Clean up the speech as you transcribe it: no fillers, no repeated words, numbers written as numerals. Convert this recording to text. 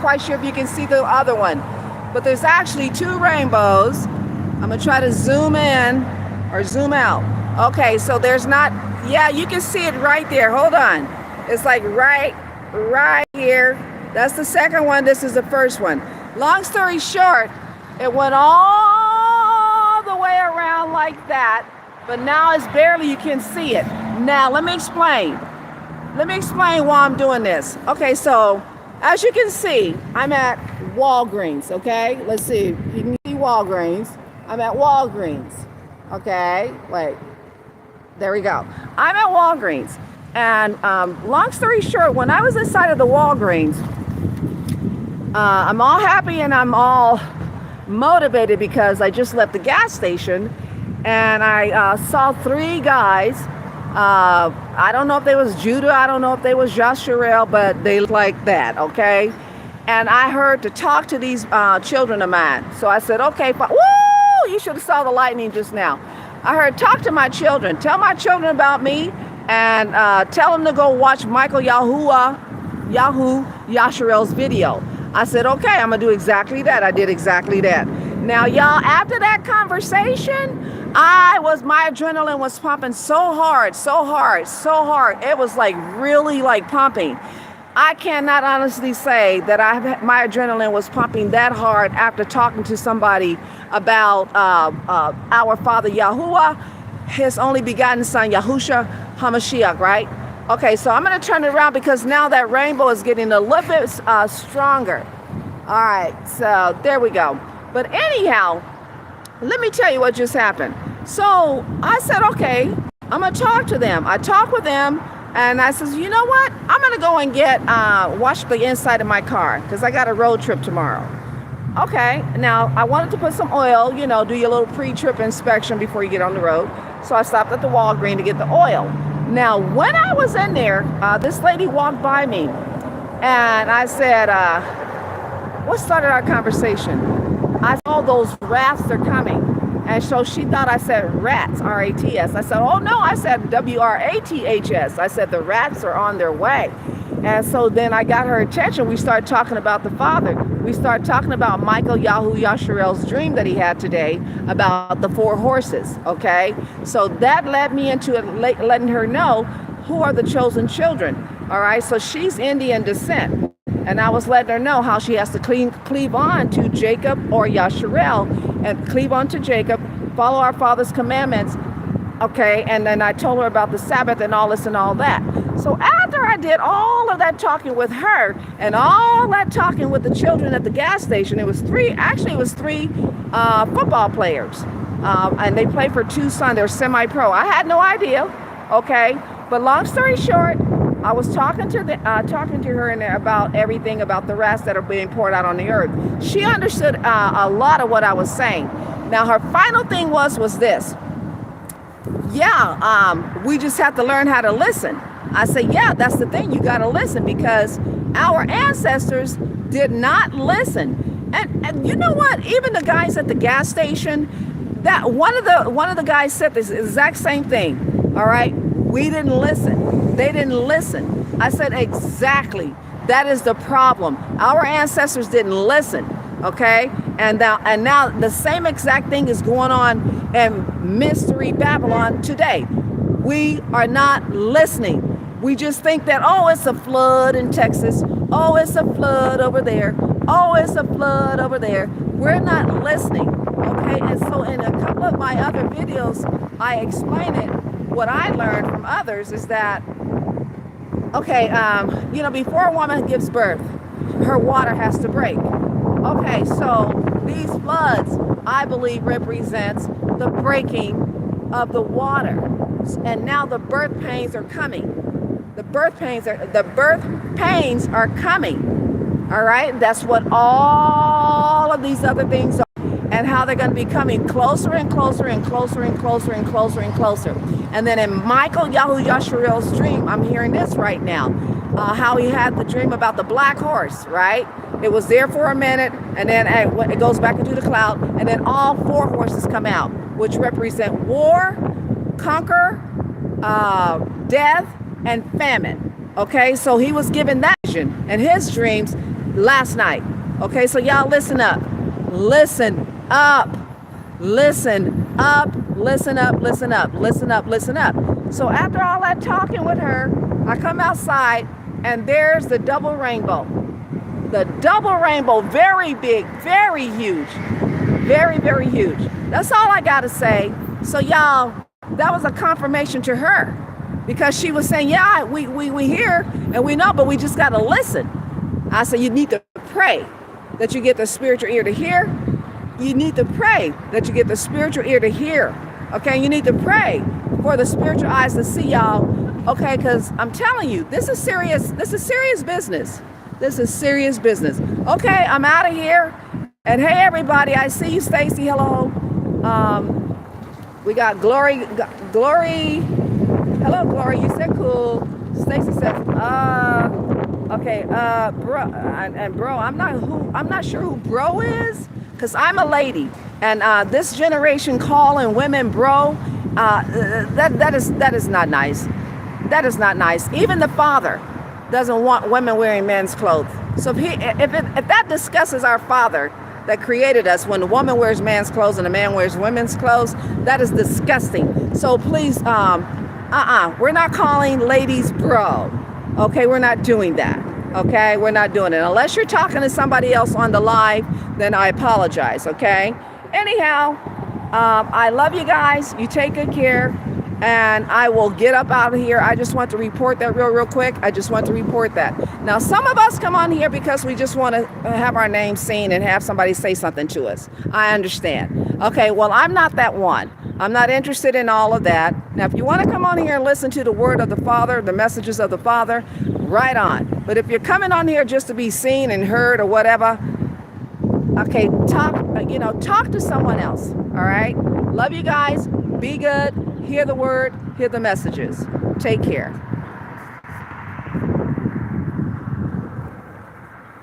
quite sure if you can see the other one, but there's actually two rainbows. I'm gonna try to zoom in or zoom out. Okay, so there's not, yeah, you can see it right there. Hold on. It's like right here. That's the second one. This is the first one. Long story short, it went all the way around like that, but now it's barely, you can see it. Now, let me explain. Let me explain why I'm doing this. Okay, so as you can see, I'm at Walgreens, okay? Let's see, you can see Walgreens. I'm at Walgreens, okay? Wait, there we go. I'm at Walgreens. And long story short, when I was inside of the Walgreens, I'm all happy and I'm all motivated because I just left the gas station and I saw three guys. I don't know if they was Judah, I don't know if they was Yasharel, but they look like that, okay? And I heard to talk to these children of mine. So I said, okay, woo, you should have saw the lightning just now. I heard, talk to my children, tell my children about me, and tell them to go watch Michael Yasharel's video. I said, okay, I'm gonna do exactly that. I did exactly that. Now, y'all, after that conversation, my adrenaline was pumping so hard. It was like really like pumping. I cannot honestly say that my adrenaline was pumping that hard after talking to somebody about our Father Yahuwah, His only begotten Son, Yahusha HaMashiach, right? Okay, so I'm going to turn it around because now that rainbow is getting a little bit stronger. All right, so there we go. But anyhow, let me tell you what just happened. So I said, okay, I'm going to talk to them. I talked with them, and I says, you know what? I'm going to go and wash the inside of my car because I got a road trip tomorrow. Okay, now I wanted to put some oil, you know, do your little pre-trip inspection before you get on the road. So I stopped at the Walgreens to get the oil. Now, when I was in there, this lady walked by me and I said, what started our conversation? I saw those rats are coming. And so she thought I said rats, R-A-T-S. I said, oh no, I said W-R-A-T-H-S. I said the rats are on their way. And so then I got her attention. We started talking about the Father. We started talking about Michael Yasharel's dream that he had today about the 4 horses, okay? So that led me into letting her know who are the chosen children, all right? So she's Indian descent. And I was letting her know how she has to cleave on to Jacob or Yasharel and cleave on to Jacob, follow our Father's commandments, okay? And then I told her about the Sabbath and all this and all that. So after I did all of that talking with her and all that talking with the children at the gas station, it was three football players. And they play for Tucson, they're semi-pro. I had no idea, okay? But long story short, I was talking to her in there about everything about the rats that are being poured out on the earth. She understood a lot of what I was saying. Now her final thing was this. Yeah, we just have to learn how to listen. I said, yeah, that's the thing. You got to listen because our ancestors did not listen. And you know what? Even the guys at the gas station, that one of the guys said this exact same thing. All right, we didn't listen. They didn't listen. I said, exactly. That is the problem. Our ancestors didn't listen. Okay, and now the same exact thing is going on in Mystery Babylon today. We are not listening. We just think that, oh, it's a flood in Texas. Oh, it's a flood over there. Oh, it's a flood over there. We're not listening. Okay, and so in a couple of my other videos, I explain it. What I learned from others is that, okay, you know, before a woman gives birth, her water has to break. Okay, so these floods, I believe, represents the breaking of the water. And now the birth pains are coming. The birth pains are coming. All right, that's what all of these other things are, and how they're going to be coming closer and closer and closer and closer and closer and closer. And then in Michael Yasharel's dream, I'm hearing this right now, how he had the dream about the black horse, right? It was there for a minute, and then it goes back into the cloud, and then all 4 horses come out, which represent war, conquer, death, and famine. Okay, so he was given that vision in his dreams last night. Okay, so y'all listen up. Listen up. Listen up. Listen up. Listen up. Listen up. Listen up. So after all that talking with her, I come outside and there's the double rainbow. The double rainbow, very big, very huge. Very, very huge. That's all I got to say. So y'all, that was a confirmation to her because she was saying, yeah, we hear and we know, but we just got to listen. I said, you need to pray that you get the spiritual ear to hear. You need to pray that you get the spiritual ear to hear. Okay, you need to pray for the spiritual eyes to see, y'all. Okay, because I'm telling you, this is serious. This is serious business. This is serious business. Okay, I'm out of here. And hey, everybody, I see you, Stacy. Hello. We got Glory. Glory. Hello, Glory. You said cool. Stacy said, okay, bro, and bro, I'm not sure who bro is, because I'm a lady, and this generation calling women bro, that is not nice. That is not nice. Even the Father doesn't want women wearing men's clothes. So if that discusses our Father that created us, when the woman wears man's clothes and the man wears women's clothes, that is disgusting. So please, we're not calling ladies bro. Okay, we're not doing that. Okay, we're not doing it. Unless you're talking to somebody else on the live, then I apologize. Okay. Anyhow, I love you guys. You take good care. And I will get up out of here. I just want to report that real quick. I just want to report that. Now, some of us come on here because we just want to have our name seen and have somebody say something to us. I understand. Okay, well, I'm not that one. I'm not interested in all of that. Now, if you want to come on here and listen to the word of the Father, the messages of the Father, right on. But if you're coming on here just to be seen and heard or whatever, okay, talk to someone else. All right. Love you guys. Be good. Hear the word, hear the messages. Take care.